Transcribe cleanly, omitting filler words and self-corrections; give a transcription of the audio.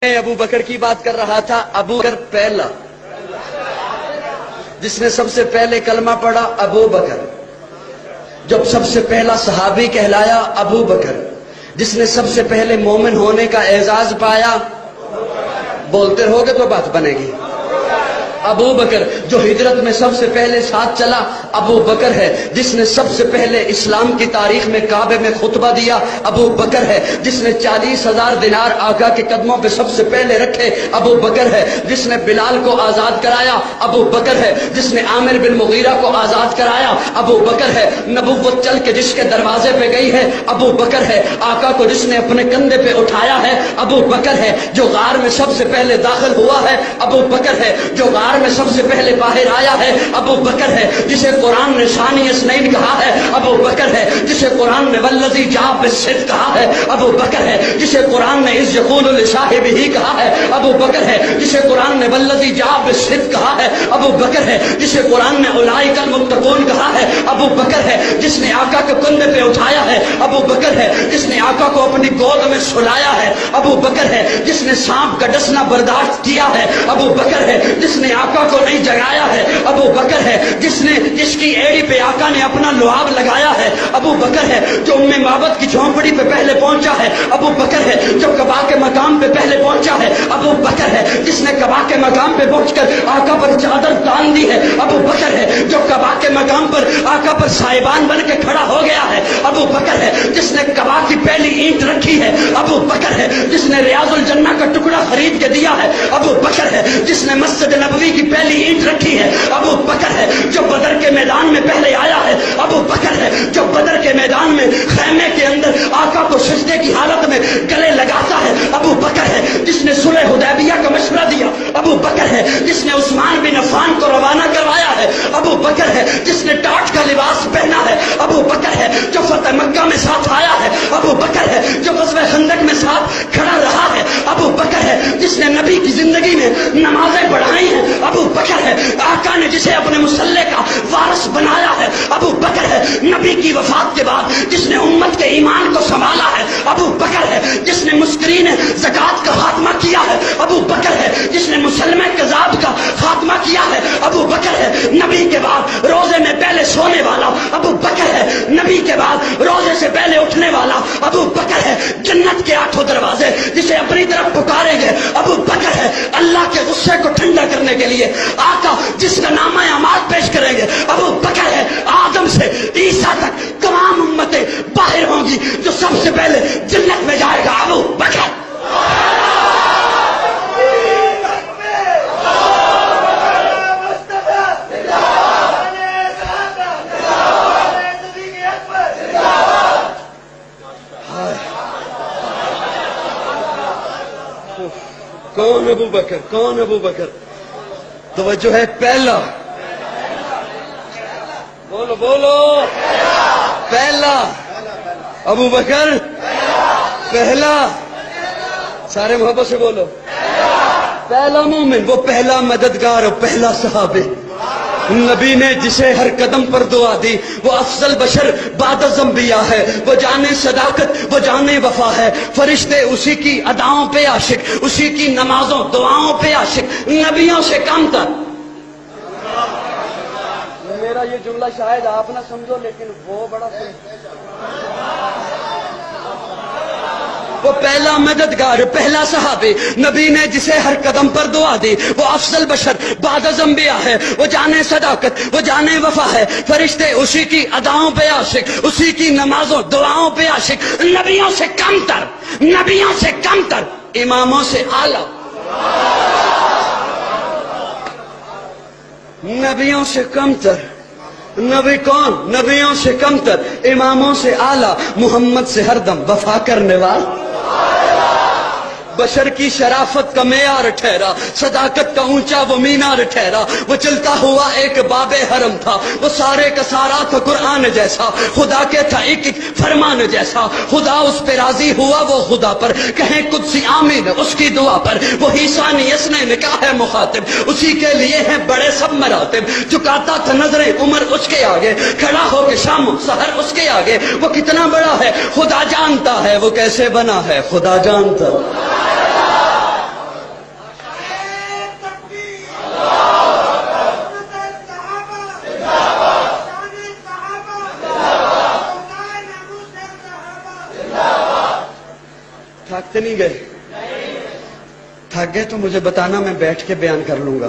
میں ابو بکر کی بات کر رہا تھا۔ ابو بکر پہلا جس نے سب سے پہلے کلمہ پڑھا، ابو بکر۔ جب سب سے پہلا صحابی کہلایا، ابو بکر۔ جس نے سب سے پہلے مومن ہونے کا اعزاز پایا، بولتے رہو گے تو بات بنے گی، ابو بکر۔ جو ہجرت میں سب سے پہلے ساتھ چلا، ابو بکر ہے۔ جس نے سب سے پہلے اسلام کی تاریخ میں کعبے میں خطبہ دیا، ابو بکر ہے۔ جس نے 40,000 دینار آقا کے قدموں پہ سب سے پہلے رکھے، ابو بکر ہے۔ جس نے بلال کو آزاد کرایا، ابو بکر ہے۔ جس نے عامر بن مغیرہ کو آزاد کرایا، ابو بکر ہے۔ نبوت چل کے جس کے دروازے پہ گئی ہے، ابو بکر ہے۔ آقا کو جس نے اپنے کندھے پہ اٹھایا ہے، ابو بکر ہے۔ جو غار میں سب سے پہلے داخل ہوا ہے، ابو بکر ہے۔ جو غار میں سب سے پہلے باہر آیا ہے، ابو بکر ہے۔ جسے قرآن نے ثانی اثنین کہا ہے، ابو بکر ہے۔ جسے قرآن نے والذی جاء بالصدق کہا ہے، ابو بکر ہے۔ جسے قرآن نے اذ یقول لصاحبہ کہا ہے، ابو بکر ہے۔ جسے قرآن نے والذی جاء بالصدق کہا ہے، ابو بکر ہے۔ جسے قرآن نے اولئک المتقون کہا ہے، ابو بکر ہے۔ جس نے آقا کے کندھے پہ اٹھایا ہے، ابو بکر ہے۔ جس نے آقا کو اپنی گود میں سلایا ہے، ابو بکر ہے۔ جس نے سانپ کا ڈسنا برداشت کیا ہے، ابو بکر ہے۔ جس نے آقا کو نہیں جگایا ہے، ابو بکر ہے۔ جس کی ایڑی پہ آقا نے اپنا لعاب لگایا ہے، ابو بکر ہے۔ جو ام معبد کی جھونپڑی پہ پہلے پہنچا ہے، ابو بکر ہے۔ جو قباء کے مقام پہ پہلے پہنچا ہے، ابو بکر ہے۔ جس نے قباء کے مقام پہ پہنچ کر آقا پر چادر تان دی ہے، ابو بکر ہے۔ جو قباء کے مقام پر آقا پر سائبان بن کے کھڑا ہو گیا ہے، ابو بکر ہے۔ جس نے قباء کی پہلی اینٹ رکھی ہے، ابو بکر ہے۔ جس نے ریاض الجنہ کا ٹکڑا خرید کے دیا ہے، ابو بکر ہے۔ جس نے مسجد نبوی کی پہلی اینٹ رکھی ہے، ابو بکر ہے۔ جو بدر کے میدان میں پہلے آیا ہے، ابو بکر ہے۔ جو بدر کے میدان میں خیمے کے اندر آقا کو سجدے کی حالت میں گلے لگاتا ہے، ابو بکر ہے۔ جس نے صلح حدیبیہ کا مشورہ دیا، ابو بکر ہے۔ جس نے عثمان بن عفان کو روانہ کروایا ہے، ابو بکر ہے۔ جس نے ٹاٹ کا لباس پہنا ہے، ابو بکر ہے۔ جو فتح مکہ میں ساتھ آیا ہے، ابو بکر ہے۔ جو غزوہ خندق میں ساتھ کھڑا رہا ہے، ابو بکر ہے۔ جس نے نبی کی زندگی میں نمازیں پڑھائی ہیں، ابو بکر ہے۔ آقا نے جسے اپنے مسلح کا وارث بنایا ہے، ابو بکر ہے۔ نبی کی وفات کے بعد جس نے امت کے ایمان کو سنبھالا ہے، ابو بکر ہے۔ جس نے مسکرین زکوٰۃ کا خاتمہ کیا ہے، ابو بکر ہے۔ جس نے مسلمہ کذاب کا خاتمہ کیا ہے، ابو بکر ہے۔ نبی کے بعد روزے میں پہلے سونے والا ابو بکر ہے۔ نبی کے بعد روزے سے پہلے اٹھنے والا ابو بکر ہے۔ جنت کے 8 دروازے جسے اپنی طرف پکاریں گے، ابو بکر ہے۔ اللہ کے غصے کو ٹھنڈا کرنے کے لیے آقا جس کا نامہ اعمال پیش کریں گے، ابو بکر ہے۔ آدم سے عیسیٰ تک تمام امتیں باہر ہوں گی، جو سب سے پہلے جنت میں جائے گا، ابو بکر۔ کون ابو بکر؟ کون ابو بکر؟ توجہ ہے، پہلا۔ بولو بولو، پہلا ابو بکر، پہلا۔ سارے محبت سے بولو، پہلا مومن، وہ پہلا مددگار، وہ پہلا صحابی، نبی نے جسے ہر قدم پر دعا دی۔ وہ افضل بشر بعد الانبیاء ہے، وہ جانے صداقت، وہ جانے وفا ہے۔ فرشتے اسی کی اداؤں پہ عاشق، اسی کی نمازوں دعاؤں پہ عاشق، نبیوں سے کم تر۔ میرا یہ جملہ شاید آپ نہ سمجھو، لیکن وہ بڑا وہ پہلا مددگار، پہلا صحابی، نبی نے جسے ہر قدم پر دعا دی۔ وہ افضل بشر بعد از انبیاء ہے، وہ جانے صداقت، وہ جانے وفا ہے۔ فرشتے اسی کی اداؤں پہ عاشق، اسی کی نمازوں دعاؤں پہ عاشق، نبیوں سے کم تر، نبیوں سے کم تر، اماموں سے اعلیٰ، نبیوں سے کم تر۔ نبی کون؟ نبیوں سے کم تر، اماموں سے اعلیٰ، محمد سے ہر دم وفا کرنے والا، بشر کی شرافت کا معیار ٹھہرا، صداقت کا اونچا وہ مینار ٹھہرا۔ وہ چلتا ہوا ایک باب حرم تھا، وہ سارے کا سارا تھا قرآن جیسا، خدا کے تھا ایک ایک فرمان جیسا۔ خدا اس پہ راضی ہوا، وہ خدا پر کہیں قدسی آمین اس کی دعا پر۔ وہی ثانی اسنے نکاح ہے مخاطب، اسی کے لیے ہیں بڑے سب مراتب۔ جھکاتا تھا نظریں عمر اس کے آگے، کھڑا ہو کے شام و سحر اس کے آگے۔ وہ کتنا بڑا ہے خدا جانتا ہے، وہ کیسے بنا ہے خدا جانتا۔ تھکتے نہیں گئے؟ تھک گئے تو مجھے بتانا، میں بیٹھ کے بیان کر لوں گا.